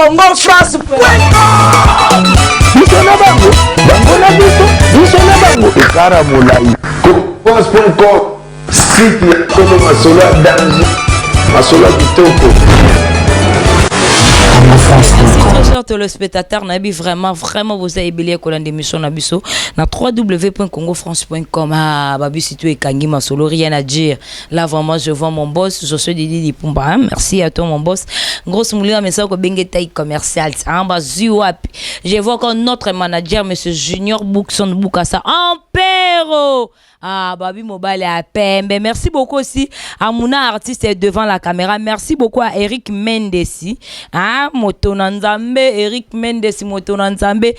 congofrance.com. Biso na bango, bango na biso na bango. Ekara molai. Congofrance.com. Site ya solo masolo ya danger. Masolo ya kitoko. Merci chers téléspectateurs, Nabi vraiment vous avez bélier qu'on a des missions Nabiso na www.congofrance.com. Ah babi si tu es Kangi Masolo, rien à dire. Là vraiment je vois mon boss, je suis Didi Pumba. Merci à toi mon boss. Grosse moulin mais ça ko bengue taille commercial. En bas je vois que notre manager monsieur Junior Boukson Boukassa Ampero. Ah, Babi Mobile à Pembe. Merci beaucoup aussi à Mouna artiste devant la caméra. Merci beaucoup à Eric Mendesi. Ah, Motonanzambe, Eric Mendesi, Motonanzambe.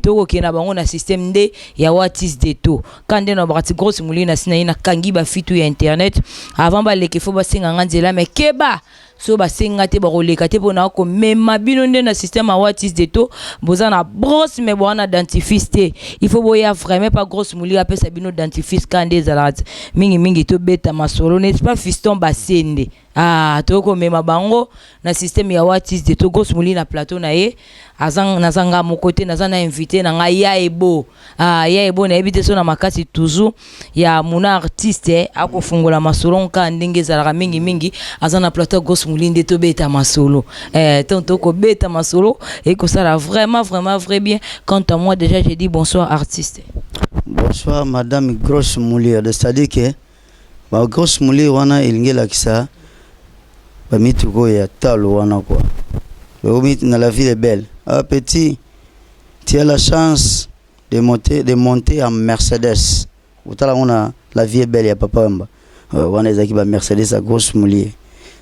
Toko kena bango na système D ya watis de to. Kande na brati grosse moulina sina ina kangi ba fitu ya internet. Avant ba leke fo ba singa nganzela mais keba. So ba singa te ba roleka te pona ko mema bino nde na système a watis de to. Boza na brosse mais bona dentifiste. Il faut boya vraiment pas grosse mouli apé sa bino dentifiste kande zalat. Mingi to beta masolo n'est pas fiston basende. Ah toko mema bango na système ya watis de to grosse mouli na plateau na ye. Azang nazanga mon côté nazana invité na nga ya ebo. Ah ya ebo na ebite so na makasi toujours ya muna artiste ako fungola masolo nka ndenge zalaka mingi azana plateau grosse mouli nde to beta masolo. Tonto ko beta masolo et que ça là vraiment vrai bien. Quant à moi déjà j'ai dit bonsoir artiste. Bonsoir madame Grosse Mouli, c'est-à-dire que ma Grosse Mouli wana ilingela kisa ba mituko ya talo wana quoi. Dans la ville est belle. Ah petit, tu as la chance de monter en Mercedes. On a la vie est belle, il y a papa. On a des Mercedes à Grosse Mouli.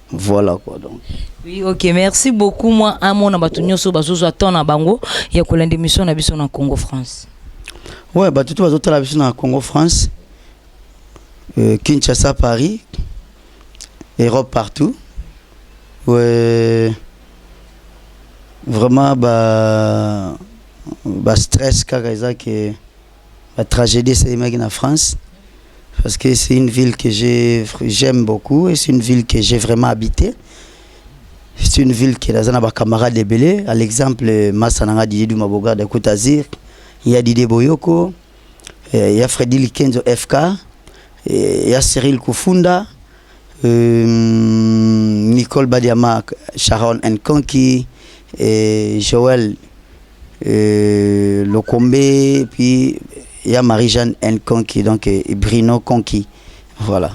Voilà quoi donc. Oui, ok, merci beaucoup. Moi, à mon abatunyo so bazozo atona bango ya kolende mission na biso na Congo France. Ouais, bah tout bazoto la biso na Congo France. Kinshasa, Paris, Europe partout. Ouais. Vraiment bah stress car que la tragédie c'est en France parce que c'est une ville que j'aime beaucoup et c'est une ville que j'ai vraiment habité. C'est une ville qui a des camarades de Belé, à l'exemple Massananga Didier Dumaboga de Côte d'Azur, il y a Didier Boyoko, il y a Freddy Likenzo FK, il y a Cyril Koufunda, Nicole Badiama, Sharon Nkonki, et Joël Lokombe, puis il y a Marie-Jeanne Nkonki, donc et Bruno Konki. Voilà.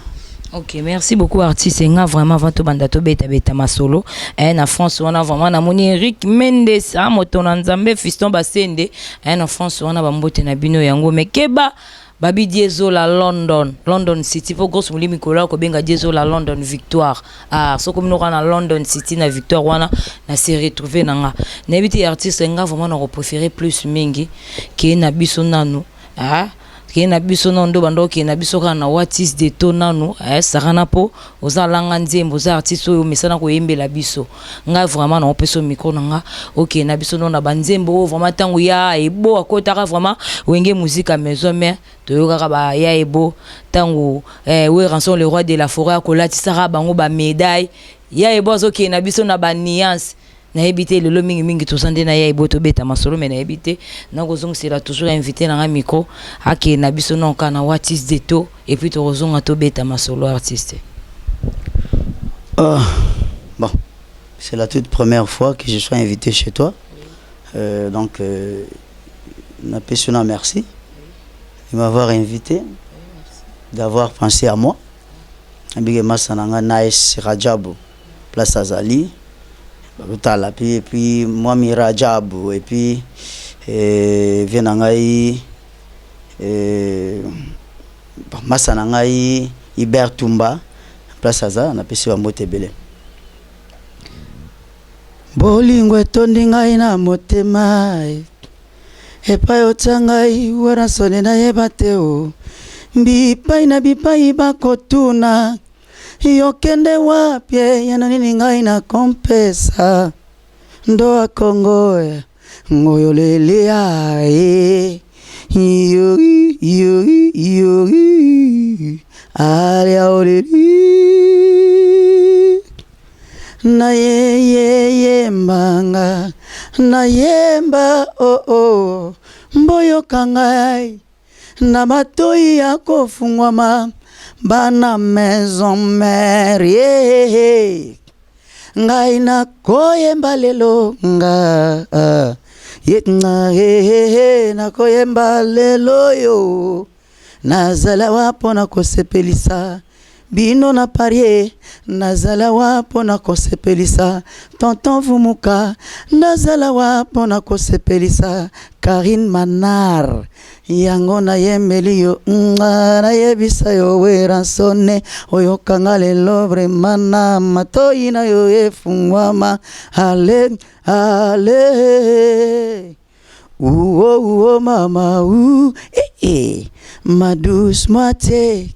Ok, merci beaucoup artiste. Nga vraiment vanto bandato beta masolo. Na France on a vraiment na moni Eric Mendes a motonanzambe fiston basende. Na France on a bambote na bino yango mekeba. Babi Dieso la London City. Faut grosse mouli mikola ko benga Dieso la London Victoire. Ah, so comme nous na London City na Victoire wana na se retrouver nanga. Na biti artiste nga vraiment na préférer plus mingi ki na biso nanu. Ah, ki na biso nondo bando ki na biso kana watis de tonanu. Sarana po ozalanga nzembo za artiste oyo mesana ko yembela biso. Nga vraiment na opeso micro nanga. OK, na biso nona banzembo vraiment tangu ya ebo akotaka vraiment wenge musique à maison mais toyoka ba ya ebo tangu we rançon le roi de la forêt kolati sara bango ba médaille ya ebo zoki na biso na ba nuance na ebité le mingi to sande na ya ebo to beta masolo mais na ebité na kozong sera toujours invité na nga micro ake na biso non kana watis de to et puis to kozonga to beta masolo artiste. Bon, c'est la toute première fois que je suis invité chez toi. Donc na pesona merci de m'avoir invité, d'avoir pensé à moi. Et Nice Rajab, Place Azali, et puis moi mi Rajab, et puis Vienangai, Massanangai, Iber Tumba, Place Azali, on a pensé à Motebele. Bolingo tondingai na motemai. Epai otangai wara sone na yebateo bipai na bipai bakotuna yokende wapye yana nini ngai na kompesa ndoa Kongo ngoyo lele ae yo ale oleli na yembanga na yemba oh oh mboyoka ngai na matoi ya kofungwama bana maison mère ngai na koyemba lelo nga na koyemba lelo yo nazala wapo na kosepelisa bino na parie nazala wapo na kosepelisa tonton Vumuka nazala wapo na kosepelisa Karine Manar yango na yembeli yo na yebisa yo weransone oyokanga lelo vraiment na matoi na yo efungwama ale ale ouo mama ou ma douce moitié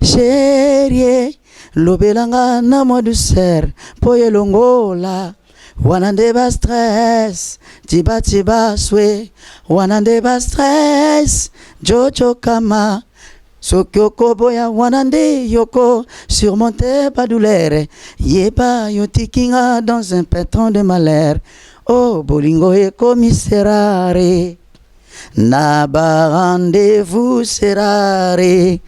chérie lobelanga na mo douceur poye longola wanande ba stress tiba swe wanande ba stress jojo kama sokyoko boya wanande yoko surmonter pas douleur yeba yotikinga dans un pétron de malheur oh bolingo e commissaire na ba rendez-vous serare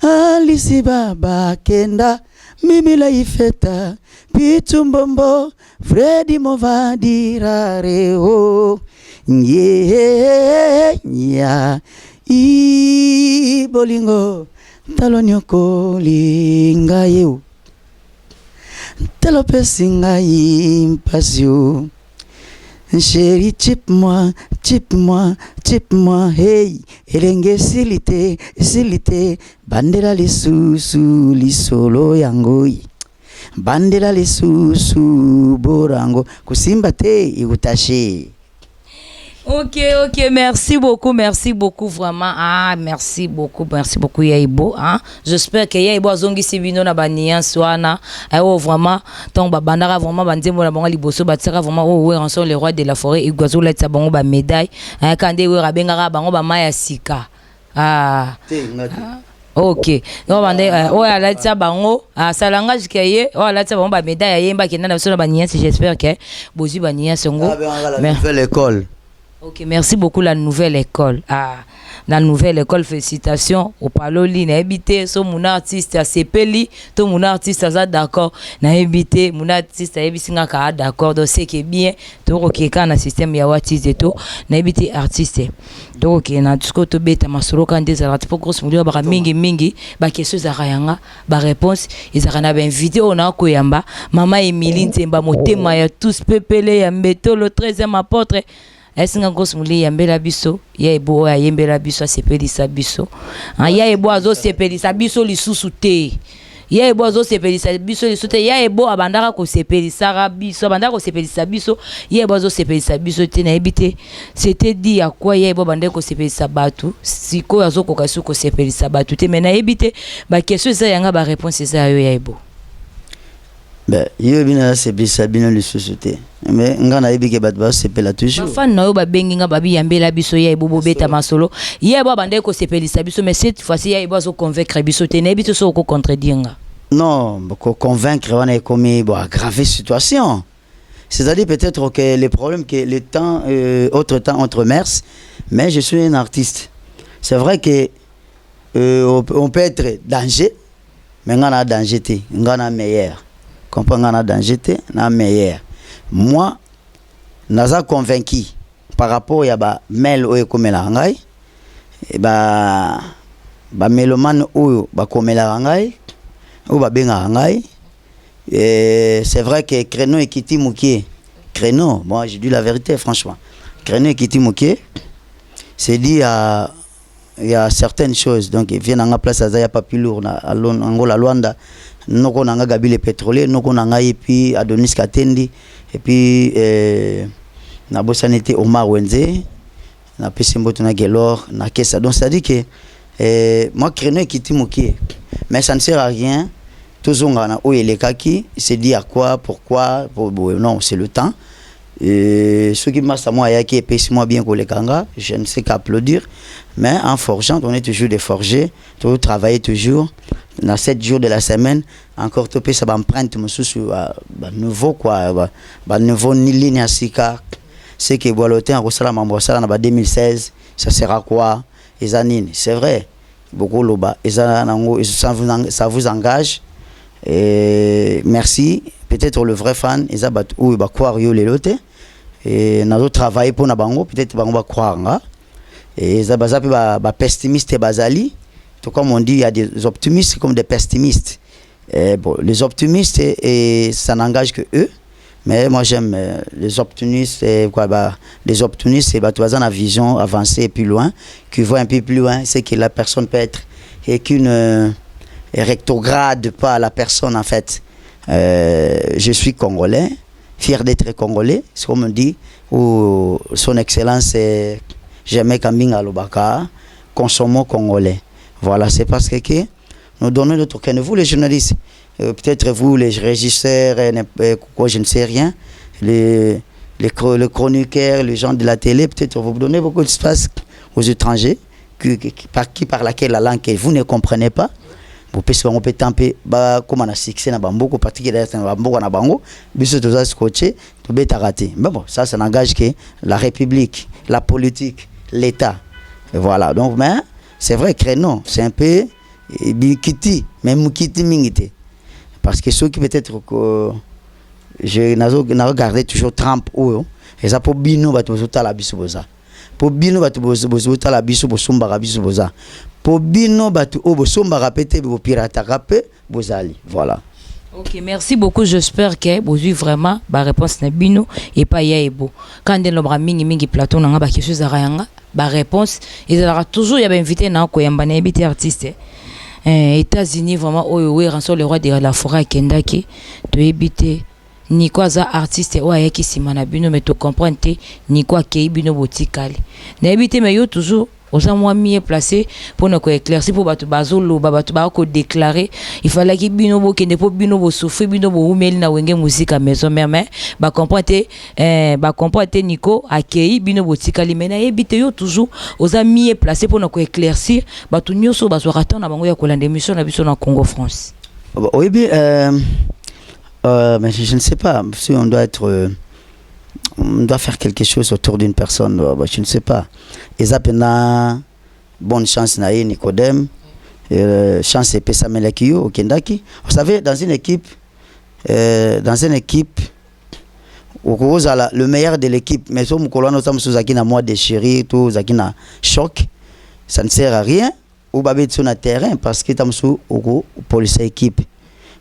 Alisi baba kenda mimila ifeta pitumbombo Freddy Movadirare o nye nya I bolingo talonyoko linga yeu talopesinga impasio chérie chip moi, hey, elenge silite, bandela lisusu, lisolo yangoi, bandela lisusu, borango, kusimba te, igutashi. Ok, merci beaucoup vraiment. Ah, merci beaucoup Yaibo. Hein? J'espère que Yaibo a zongi sibino na banian swana. Oh vraiment, donc bandara vraiment bandemo na bango liboso batira vraiment oh ouais ensemble les rois de la forêt igwazo letsa bango ba médaille. Hein kande we rabengara bango ba maya sika. Ah. Ok. On bande oh alatsa bango ah salanga jikaye oh alatsa bango ba médaille yemba kenda na sona banian j'espère que bozu banian songo. Mais l'école. Ok, merci beaucoup la nouvelle école. Ah, la nouvelle école, félicitations au Paloli, na habité, so mon artiste a sepeli, tout mon artiste a d'accord, na habité, mon artiste a ebisinga ka d'accord, donc c'est que bien, tout ok quand na système ya artiste et tout, na habité artiste. Donc ok na tusko to beta masolo quand des artistes pour grosse mulio ba mingi, ba question za rayanga, ba réponse, ils arana ba invité on a koyamba, maman Emilie Ntemba motema ya tous pepele ya mbeto le 13e apôtre. Est-ce que ngos muli yambela biso ya ebo ya yembela biso sepelisa biso ya ebo azo sepelisa biso lisusu te ya ebo azo sepelisa biso lisusu te ya ebo abandaka ko sepelisa biso abandaka ko sepelisa biso ya ebo azo sepelisa biso te na ebite c'était dit à quoi ya ebo bandeko sepelisa batu siko azo koka suko sepelisa batu te mais na ebite ba question ça yanga ba réponse ça yo ya ebo ben yo bina sepelisa bino lisusu te mais ngana ebike bat ba sepela toujours fan na yo ba bengi nga babi yambela biso ya ebo bobeta masolo ya ebo bandeko ko sepelisa biso mais cette fois-ci ya ebo azo convaincre biso te na ebite so ko contredire nga non ko convaincre on est comme bon aggraver situation. C'est-à-dire peut-être que les problèmes que le temps autre temps entre mers, mais je suis un artiste. C'est vrai que on peut être danger mais ngana danger te ngana meilleur. Comprends ngana danger te na meilleur. Moi naza convaincu par rapport ya ba mail oyo komela ngai e ba meloman oyo ba komela ngai ou ba benga ngai c'est vrai que Créneau et Kiti Moukié Créneau, moi j'ai dit la vérité franchement, Créneau et Kiti Moukié c'est dit il y a certaines choses donc il vient en place à Papilour na Angola Luanda noko nanga Gabi le pétrolier noko nanga et puis Adonis Katendi et puis na bosanité Omar Wenze na Pesimboto na Gelor na Kessa, donc ça dit que moi Créneau et Kiti Moukié mais ça ne sert à rien toujours on a où il est kaki, il s'est dit à quoi pourquoi non c'est le temps Et ceux qui m'ont qui est moi bien pour les kanga, je ne sais qu'applaudir. Mais en forgeant, on est toujours des forgés, toujours travailler toujours. Dans 7 jours de la semaine, encore topé ça va empreinte sur nouveau quoi, nouveau ni ligne à sika. C'est que Boalotin en Rosala Mambossala en 2016, ça sera quoi? C'est vrai. Beaucoup loba, ça vous engage. Et merci. Peut-être le vrai fan, ils ont croire les lotes. Et nous avons travaillé pour nous, peut-être qu'on va croire. Et ils ont pessimiste et basali. Tout comme on dit, il y a des optimistes comme des pessimistes. Et bon, les optimistes, ça n'engage que eux. Mais moi j'aime les optimistes. Les optimistes, c'est qu'ils ont une vision avancée et plus loin, qui voient un peu plus loin, c'est que la personne peut être et qu'une rétrograde pas la personne en fait. Je suis congolais, fier d'être congolais, c'est comme on dit, ou son excellence Jamais Kambinga Lobaka, consommons congolais. Voilà, c'est parce que nous donnons notre cœur. Vous les journalistes, peut-être vous les régisseurs, je ne sais rien, les chroniqueurs, les gens de la télé, peut-être vous donnez beaucoup d'espace aux étrangers qui par laquelle la langue que vous ne comprenez pas. Vous pouvez tamper comme on a succès na bamboko particulièrement na bamboko na bango biso toza scotché to beta raté. Mais bon, ça n'engage que la République, la politique, l'État. Voilà. Donc mais c'est vrai que non, c'est un peu bikiti, même mukiti mingité. Parce que ceux qui peut-être que je n'a regardé toujours Trump ou et ça pour bino ba to la biso boza. Pour bino ba to boza la biso bosumba biso boza. Pour bino batu obosomba rapete bo pirata rapé bozali. Voilà. OK, merci beaucoup. J'espère que vous avez vraiment ba réponse na bino et pas ya ebo. Quand den lobra mingi plateau na ba question za yanga ba réponse ils aura toujours ya ba invité na ko yamba na invité artiste. États-Unis vraiment oyo ranso le roi de la forêt kendaki to éviter ni quoi za artiste o ayaki simana bino mais to comprendre ni quoi ke bino botikali. Na éviter mais yo toujours aux moi mieux placé pour nous éclaircir pour batu bazolo batu ba ko déclarer il fallait que bino bo kende po bino bo souffrir bino bo umeli na wenge musique à maison mais ba comprendre Nico accueilli bino bo tikali mena ebite yo toujours aux mieux placé pour nous éclaircir batu nyoso bazo raton na bango ya kolanda émission na biso na Congo France. Oui bien mais je ne sais pas si on doit être on doit faire quelque chose autour d'une personne, je ne sais pas. Et ça, bonne chance na Nicodème, chance et Pesamelekio au Kendaki. Vous savez, dans une équipe, le meilleur de l'équipe, mais si nous sommes sous un mois de chéri, tout un choc, ça ne sert à rien. Ou babé sur le terrain parce que nous sommes sous police équipe.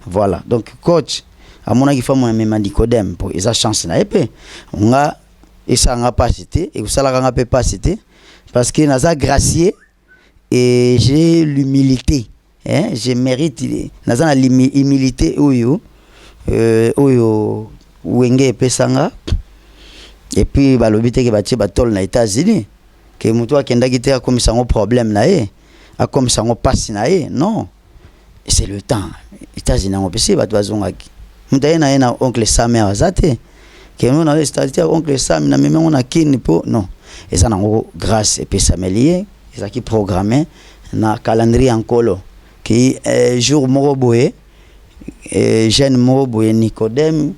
Voilà. Donc coach. À mon avis, il faut même Nicodème pour esa chance na épée. On a et ça n'a pas cité et ça n'a pas cité parce que naza gracier et j'ai l'humilité. Je mérite naza l'humilité oyo wenge pesanga et puis balobité que batie batol na États-Unis que muto akenda kité comme ça un problème na a comme ça on passe na non. C'est le temps. États-Unis on peut se batozongaki. Mutaena ena oncle Sam ya wazate que nous na c'est-à-dire oncle Sam na même on a kini po non et ça nango grâce et puis samelier et ça qui programmé na calendrier en colo qui jour moroboé jeune moroboé Nicodème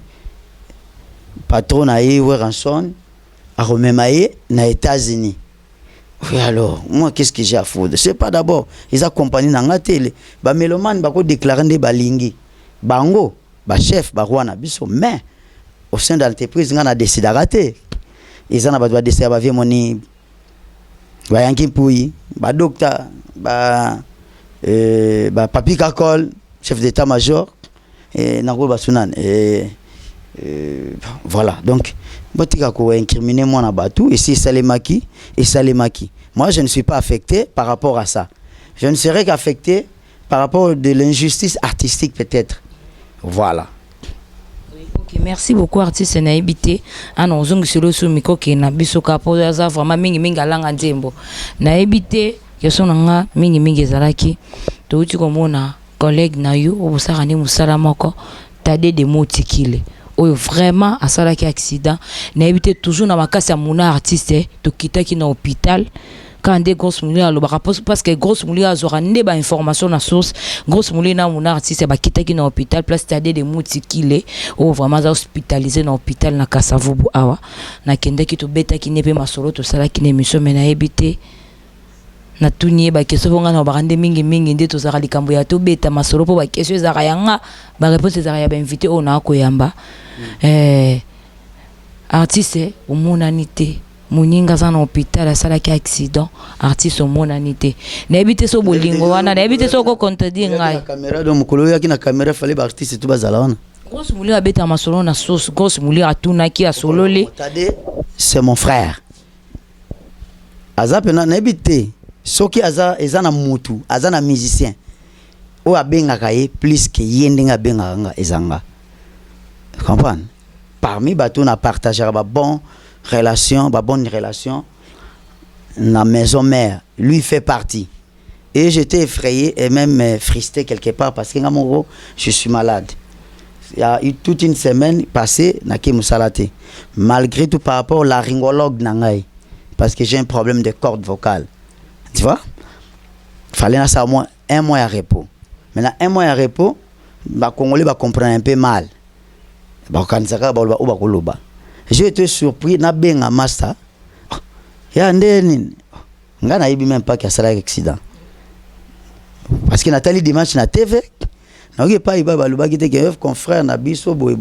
patron na Ranson a rememaillé na États-Unis. Oui alors moi qu'est-ce que j'ai à foutre? C'est pas d'abord ils accompagnent na ngatele ba mélomane ba ko déclarer des balingi bango ba chef ba roi na biso mais au sein de l'entreprise on a décidé d'arrêter ils en a pas décidé ba vie moni ba yanki pouyi ba docteur ba papi kakol chef d'état-major et nako ba sunan et voilà donc botika ko incriminer moi na batou ici Salemaki et Salemaki. Moi je ne suis pas affecté par rapport à ça. Je ne serai qu'affecté par rapport à de l'injustice artistique peut-être. Voilà. OK, merci beaucoup artiste na ebité ana ozongi solo so miko ke na biso ka po za vraiment mingi alanga nzembo na ebité keso nga mingi ezalaki to uti komona collègue na yo obosaka ni musala moko tade de motikile oyo vraiment asalaki accident na éviter toujours na makasi ya mona artiste to kitaki na hôpital quand des grosses moulins parce que grosse moulins azora nde ba information na source grosse moulins na mona artiste ba kitaki na hôpital place stade de mutikile o vraiment za hospitalisé na hôpital na Kasavubu awa na kende ki to beta ki nepe masolo to sala ki ne émission mais na éviter na tunie ba keso bonga na barande mingi nde to zaka likambo ya to beta masolo po ba keso zaka yanga ba réponse zaka ya ba invité o na ko yamba artiste o monanité moninga za na hôpital asalaki accident artiste o monanité na ebite so bolingo wana na ebite so ko contredire ngai caméra do mukolo yaki na caméra fallait ba artiste tout bazala wana grosse mouli abeta masolo na sauce grosse mouli atunaki asolole c'est mon frère azapena na ebite soki aza ezana mutu azana musicien o abengaka ye plus que yendenga benganga ezanga comprendre parmi bato na partager ba bonne relation la maison mère lui fait partie et j'étais effrayé et même fristé quelque part parce que ngamoro je suis malade. Il y a eu toute une semaine passée na ki musalate malgré tout par rapport au laryngologue nangai parce que j'ai un problème de corde vocale. Tu vois, fallait na ça au moins un mois à repos. Maintenant un mois à repos, ba congolais va comprendre un peu mal. Ba kansaka ba ba koloba. J'ai été surpris na benga master. Ya ndeni. Ngana ibi même pas qu'il y a ça accident. Parce que Nathalie dimanche na TV. Na oge pa iba baluba ki te ke confrère na biso boy.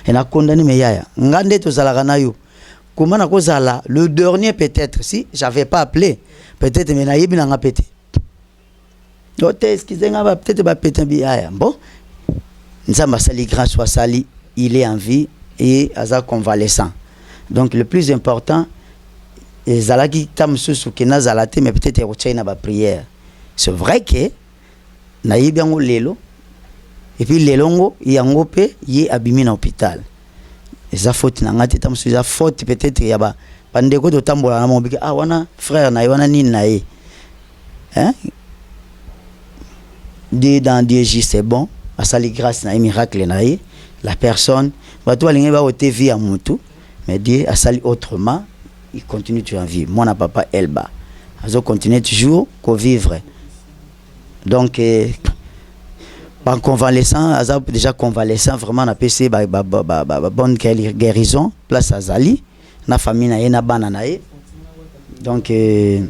Et na condamné me yaya. Ngande to zalaka na yo. Comment na ko zala le dernier peut-être si j'avais pas appelé. Peut-être mais na yibi na nga pété. Dote excusez nga peut-être ba pété bi yaya. Bon. Nzamba sali grâce soit sali, il est en vie. Et aza convalescent. Donc le plus important ezalaki tamsusu kena zalate mais peut-être rochaina ba prière. C'est vrai que na yibango lelo et puis lelongo yango pe yi abimi na hôpital. Eza faute na ngati tamsusu za faute peut-être ya ba bandeko to tambola na mobiki ah wana frère na wana nini na ye. Hein? Dieu dans Dieu c'est bon. Asali grâce na miracle na ye. La personne bato alingi ba ote vie à mutu mais Dieu a sali autrement il continue toujours en vie moi na papa Elba azo continue toujours ko vivre donc en convalescent aza déjà convalescent vraiment na PC bonne guérison place azali na famille na ye na bana na ye donc et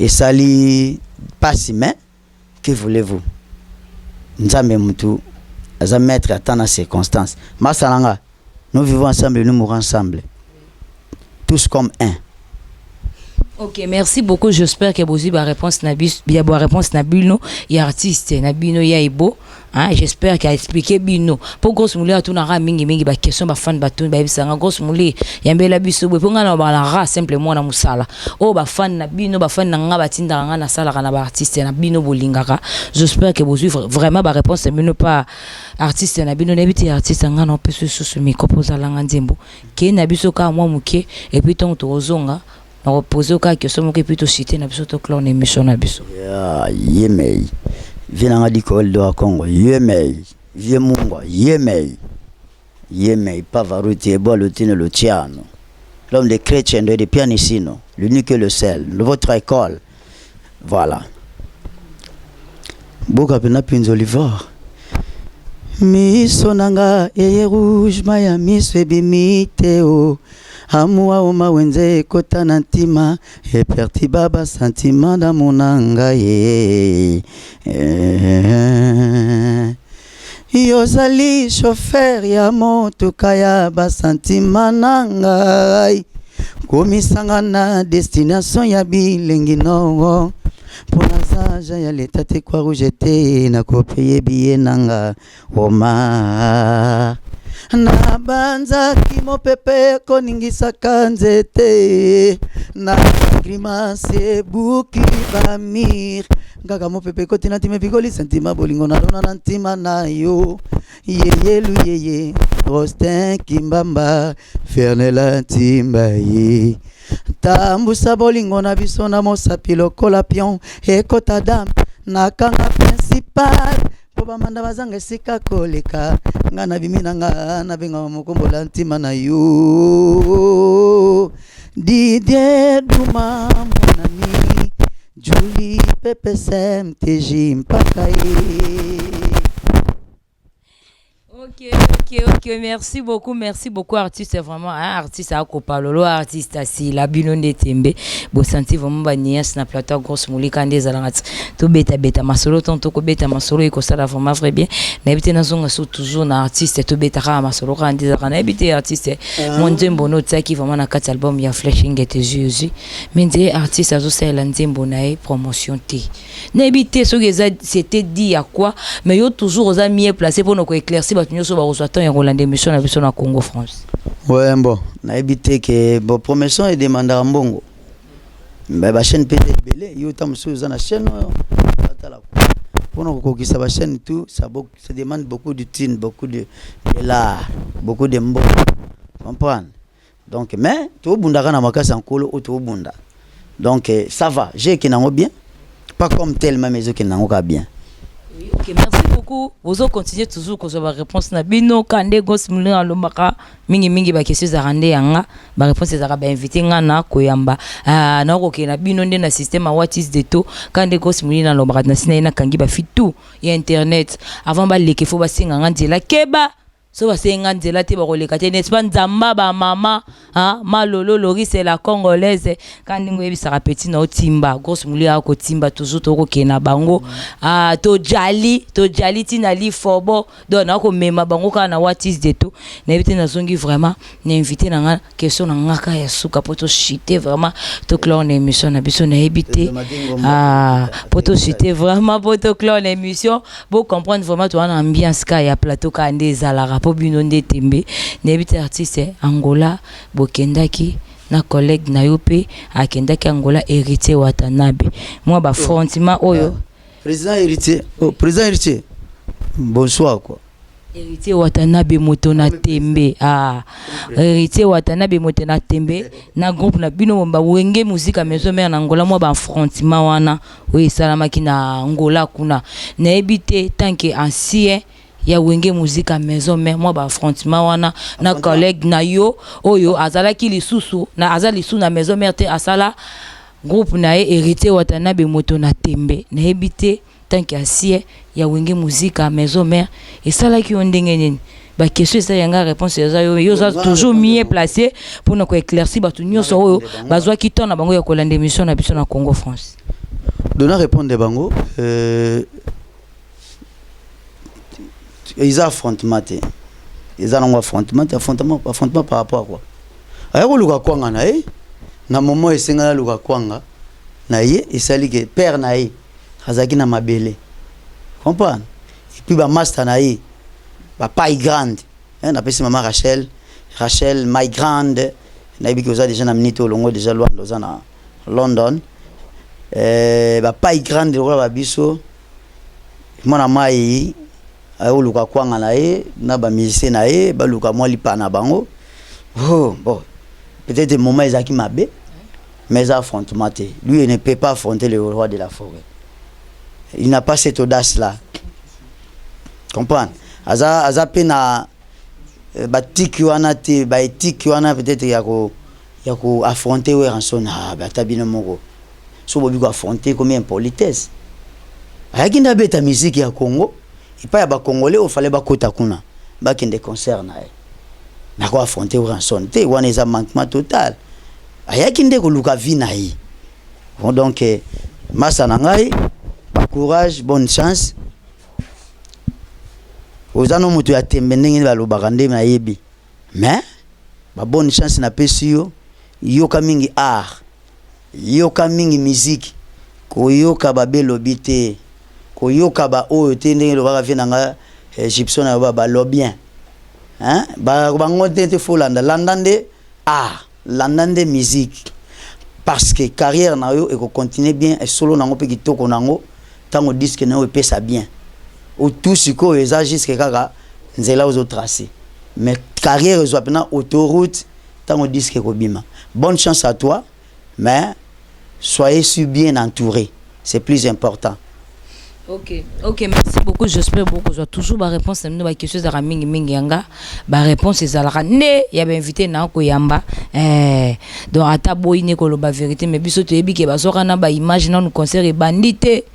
sali pas si mais que voulez-vous nzambe mutu à mettre à tant de circonstances. Masalanga, nous vivons ensemble et nous mourrons ensemble. Tous comme un. Ok, merci beaucoup. J'espère que vous avez la réponse Nabis, bien la réponse Nabino, il y a artiste Nabino Yaibo. Hein, j'espère qu'il a expliqué Bino. Pour grosse moulé, tout n'a mingi ba question ba fan baton ba bisanga grosse moulé. Yambela biso pour ngana ba la ra simplement na musala. Oh ba fan na Bino ba fan na nga batinda nga na sala kana ba artiste na Bino bolingaka. J'espère que vous suivez vraiment ba réponse Bino pas artiste na Bino n'habite artiste nga na peut ce micro posa la nzembo. Ke na biso ka moi muke et puis ton tozonga. Na reposer ka question muke plutôt citer na biso to clone émission na biso. Ya yemei. Vinanga l'école de Congo, yemei, yemunga, yemei, Pavarotti, Bolotino, Luciano, l'homme des chrétiens de pianissino, l'unique et le seul, de votre école, voilà. Boka pena pinzolivor. Misonanga eye rouge maya miswebimiteo. Amua oma wenze kota nantima e perti baba sentiment da monanga ye yozali chauffeur ya motuka ya ba sentiment nangai komisanga na destination ya bilengi no pona saja ya leta te kwa rujete na kopeye biye nanga oma na banza kimo pepe koningisa kanzete na grimace buki bamir ngaka mo pepe kotina time bigoli sentima bolingo na dona nantima na yo yeyelu yeye Rostin Kimbamba Fernela Timba ye tambusa bolingo na biso na mosapi lokola pion ekota dame na kanga principal po bamanda bazanga esika koleka nga na bimi na nga na benga mokombola ntima na yo Didier Duma mon ami Julie Pepe MTJ mpaka ye. Ok, merci beaucoup artiste, vraiment artiste à Kopalolo, artiste assis la binonde tembe, bo senti vraiment ba nias na plateau grosse mulika ndeza langat to beta masolo tonto ko beta masolo iko sala vraiment vrai bien na ebite na zonga so toujours na artiste to beta ka masolo ka ndeza kana ebite artiste mon nzembo no tsaki vraiment na kat album ya flashing et Jésus mais ndé artiste azo sala nzembo na e promotion te na ebite so geza c'était dit à quoi mais yo toujours aux amis placé pour nous éclaircir ba tunyo so ba reçoit en Rolande émission na biso na Congo France. Ouais bon, na ebite que bon promotion et demande mbongo. Ba chaîne peut-être belé, yo tam so za na chaîne atala. Pour ko ki sa chaîne tout, ça demande beaucoup de thunes, beaucoup de l'art, beaucoup de mbongo. Comprendre. Donc mais to bundaka na makasa nkolo o to bunda. Donc ça va, j'ai qui nango bien. Pas comme tellement mais qui nango ka bien. Oui, ok, merci beaucoup. Vous allez continuer toujours que je vais réponse na bino kande gos mulin alomaka mingi ba question za rande yanga ba réponse za ba invité ngana koyamba na ko ke na bino nde na système what is the to kande gos mulin alomaka na sina ina kangi ba fitu ya internet avant ba leke fo ba singa ngandela keba so ba singa nzela te ba koleka te n'est pas nzamba ba mama malolo lori c'est la congolaise kandi ngoyebi sa petit na otimba grosse muli ya ko timba toujours to ko kena bango to jali tina li fobo donc na ko mema bango kana what is the to na ebite na zongi vraiment na invité na nga question na ngaka ya suka poto chiter vraiment to clore na émission na biso na ebite poto chiter vraiment poto clore na émission pour comprendre vraiment to na ambiance ka ya plateau ka ndeza la po bino nde tembe na ebite artiste Angola bokendaki na collègue na yo pe akendaki Angola héritier Watanabe moi ba frontima oyo président héritier bonsoir quoi héritier Watanabe moto na tembe héritier Watanabe moto na tembe na groupe na bino ba wenge musique maison mère na Angola moi ba frontima wana oyo salamaki na Angola kuna na ebite tant que ancien ya wenge musique à maison mais moi ba affrontement wana na collègue na yo oyo azala ki lisusu na azali su na maison mère te asala groupe na hérité Watanabe moto na tembe na ebité tant qu'asie ya wenge musique à maison mère et sala ki ondenge nini ba question ça yanga réponse ya yo za toujours mieux placé pour nous éclaircir ba tunyo so oyo bazwa ki tona bango ya kolanda émission na biso na Congo France donna répondre de bango ils affrontent ils ont affrontement par rapport à quoi ayako luka kwanga na na moment esenga luka kwanga na ye esali que père na ye azaki na mabele comprendre et puis ba master na ye ba paille grande na pesi maman Rachel my grande na ibi koza déjà na minute longo déjà loin na London ba paille grande lo ba biso mona mai ayo luka kwanga na ye na ba musicien na ye ba luka mo lipa na bango bon peut-être moment ezaki mabe mais affrontement lui il ne peut pas affronter le roi de la forêt il n'a pas cette audace là comprendre aza pena ba tiki wana te ba etiki wana peut-être ya ko affronter we ranson ba tabino moko so bobi ko affronter comme impolitesse ayaki na beta musique ya Congo et pas ba congolais il fallait ba kota kuna ba kende concert na ye na ko affronter ranson te wana eza manquement total ayaki nde ko luka vi na ye donc masa na ngai ba courage bonne chance ozano mutu ya tembe ndenge ba lobaka nde na yebi mais ba bonne chance na pesi yo ka mingi art yo ka mingi musique ko yo ka ba belobi te ko yo ka ba oyo te ndenge lobaka vi na nga Gibson na ba lobien hein ba ngote te folanda landande art landande musique parce que carrière na yo e ko continuer bien et solo nango pe kitoko nango tango disque na yo pesa bien ou tout ce que eza jusqu'à kaka nzela ozo tracé mais carrière ozo pena autoroute tango disque ko bima bonne chance à toi mais soyez bien entouré c'est plus important Ok, merci beaucoup. J'espère beaucoup que toujours ma réponse à nous question de mingi mingi yanga. Ma réponse est à la ne, il y a invité na ko yamba. Donc ata boyine ko lo ba vérité mais biso to yebi ke ba soka na ba image na nous concert bandité.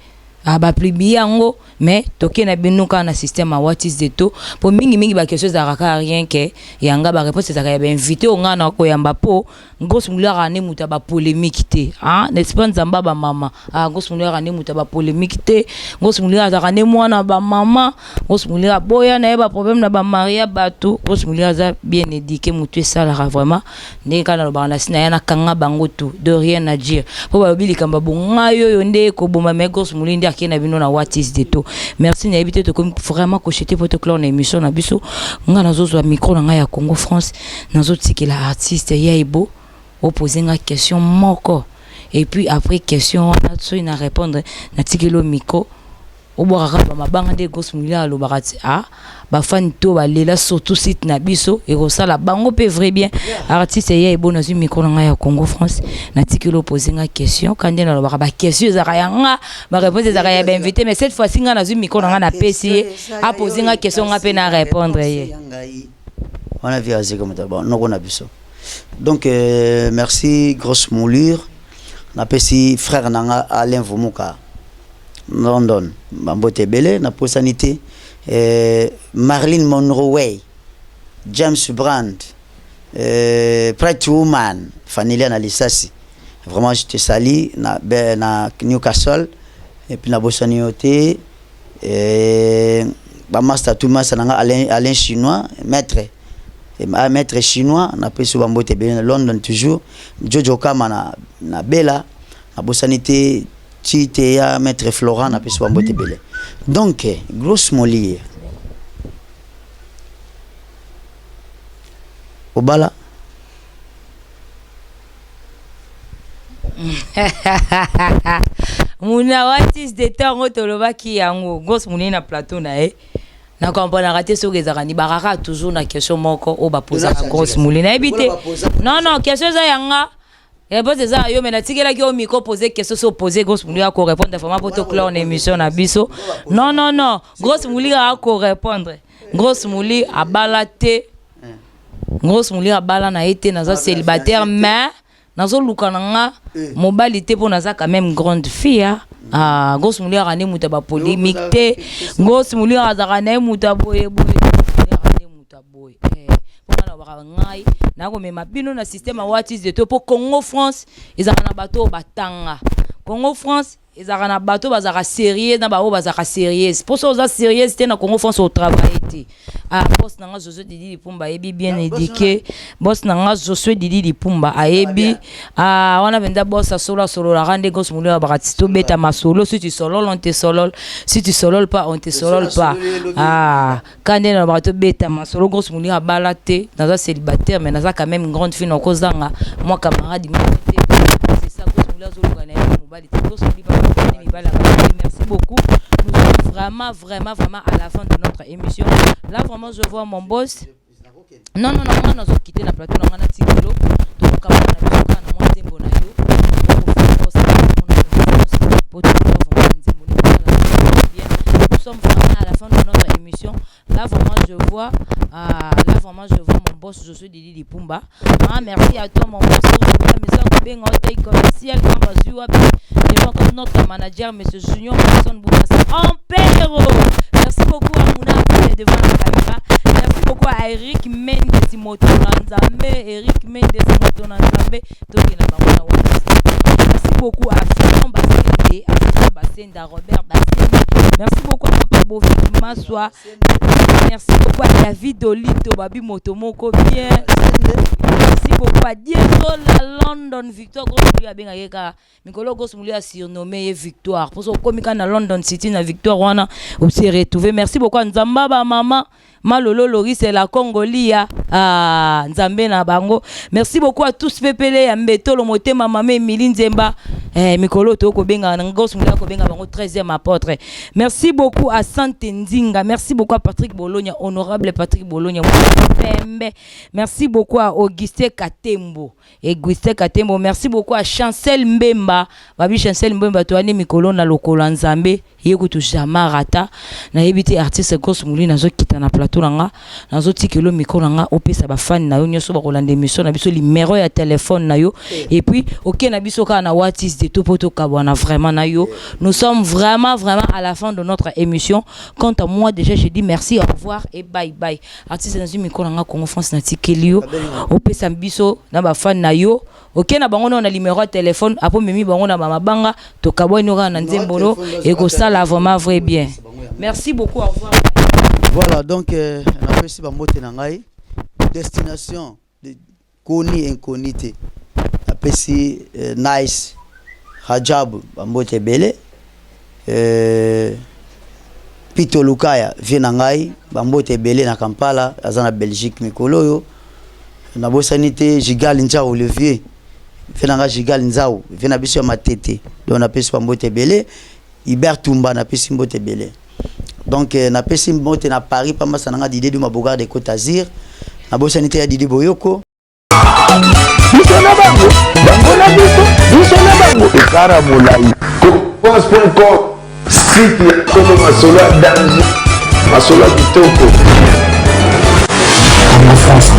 Ba plibi yango mais toke na binuka na système a what is the to pour mingi mingi ba question za raka rien que yanga ba réponse za ka ba invité o ngana ko yamba po ngos mulera ne muta ba polémique te hein n'est-ce pas nzamba ba mama ngos mulera ne muta ba polémique te ngos mulera za ne mwana ba mama ngos mulera boya na ba problème na ba maria bato ngos mulera za bien éduqué mutu ça la vraiment ne kana ba na sina yana kanga bango tout de rien à dire po ba bili kamba bonga yo nde ko boma me ngos mulindi akena bino na what is the to merci na éviter de vraiment cocheter votre clan émission na biso nga nazo zo micro na nga ya Congo France nazo tikela artiste Yaibo opposer une question moko et puis après question on a so ina répondre na tikelo micro oboraka ba mabanga de gos mulia lo barati ba fan to ba lela surtout site na biso et rosala bango pe vrai bien artiste Yaibo na zo micro na nga ya Congo France na tikelo poser une question quand na lo ba question za nga ba réponse za ya invité mais cette fois-ci nga na zo micro na nga na PC a poser une question nga pe na répondre ye on a vu assez comme ça bon non on a biso. Donc, merci, grosse moulure. On appelle si frère Nanga Alain Vomuka, London, Bambote Bele, na sanité. Marilyn Monroe, James Brand, Pretty Woman, Fanilia Nalisasi. Vraiment, je te salue, na Newcastle, et puis na Bossanioté, Bamasta Toumas, Alain Chinois, maître. Maître chinois na peso bambote bele London toujours Jojo Kama na Bella na bosanité Tite ya maître Florent na peso bambote bele donc grosse molie obala muna watis de tango toloba ki yango grosse molie na plateau na na comprendre raté so gezaka ni baraka toujours na question moko o ba poser la grosse mouli na ebité non question za yanga et bon c'est ça yo mais na tikela ki o micro poser question so poser grosse mouli a ko répondre vraiment pour to clair en émission na biso non grosse mouli a ko répondre grosse mouli a balaté grosse mouli a bala na été na célibataire mais nazo lukananga mobilité pour naza quand même grande fille grosse mouli a ne muta ba polémique te grosse mouli a za ne muta boye ne muta boye pour na ba ngai na ko mema bino na système what is the to pour Congo France ezaka na bato batanga Congo France ezaka na bato bazaka sérieux na ba o bazaka sérieux pour ça za sérieux c'était na Congo France au travail été boss nanga Josué Didi Lipumba ebi bien éduqué boss nanga Josué Didi Lipumba ayebi wana venda boss solo la rende gos moulé ba ratito beta masolo si tu solol on te solol si tu solol pas on te solol pas quand na ba to beta masolo gos moulé a balaté dans un célibataire mais dans quand même une grande fille na kozanga moi camarade c'est ça gos moulé zo lugana mobilité gos moulé ba merci beaucoup nous sommes vraiment à la fin de notre émission. Là vraiment je vois mon boss. Non, on a quitté la plateau, on a tikolo. Donc comme on a vu na moi tembo na yo. Nous sommes vraiment à la fin de notre émission. Là vraiment je vois mon boss Josué Didi Lipumba. Merci à toi mon boss. Bien commercial quand vas-y comme notre manager monsieur Junior Wilson Boukassa en Péro. Merci beaucoup à Mouna qui est devant la caméra. Merci beaucoup à Eric Mendes Motonanzambe. Merci beaucoup à Fillon Bassende, à Bassenda, Robert Bassende. Merci beaucoup à Papa Bovik Massoua. Merci beaucoup à David Olito, Babi Motomoko bien. Merci beaucoup à Diego la London Victor Gosmoulia Bengayeka. Mikolo Gosmoulia surnommé Victoire. Pour ce comique na London City na Victoire wana on s'est retrouvé. Merci beaucoup à Nzamba ba maman Malolo Lori c'est la Congolia Nzambe na bango. Merci beaucoup à tous Pepele ya Mbeto lo motema mama Emily Nzemba. Mikolo to ko benga na Gosmoulia ko benga bango 13e apôtre. Merci beaucoup à Santé Nzinga. Merci beaucoup à Patrick Bologna, honorable Patrick Bologna. Merci beaucoup à Augustin Katembo. Merci beaucoup à Chancel Mbemba. Babi Chancel Mbemba to ani mikolo na lokolo Nzambe. yekutu jamais rata na yebiti artiste Gos Muli nazo kita na plateau nanga nazo tikelo micro nanga opesa ba fan na yo nyoso ba kolanda émission na biso numéro ya téléphone na yo et puis OK na biso ka na what is de tout poto kabwana vraiment na yo. Nous sommes vraiment à la fin de notre émission. Quant à moi déjà je dis merci, au revoir et bye bye. Artiste na micro nanga Congo France na tikelio opesa biso na ba fan na yo. OK na bango na numéro de téléphone apo memi bango na mabanga to kabwani oka na nzembolo et ko sala vraiment vrai bien. Merci beaucoup, au revoir. Voilà, donc on a aussi bamote nangai destination de Koni incognité. Apesi nice Rajab bamote belé Pito Lukaya vienangai bamote belé na Kampala azana Belgique mikolo yo na bosanité Gigal Nja Olivier venanga Gigal Nzao vena biso matete donc na pesi bamote belé Hubert Tumba na pesi mbote belé. Donc na pesi mbote na Paris pa masananga Didier du Mabogar de Côte d'Azur na bosanité ya Didier Boyoko bisona bango bango na biso bisona bango ekara molai France.com site ya Congo Masola danger Masola kitoko Congo France.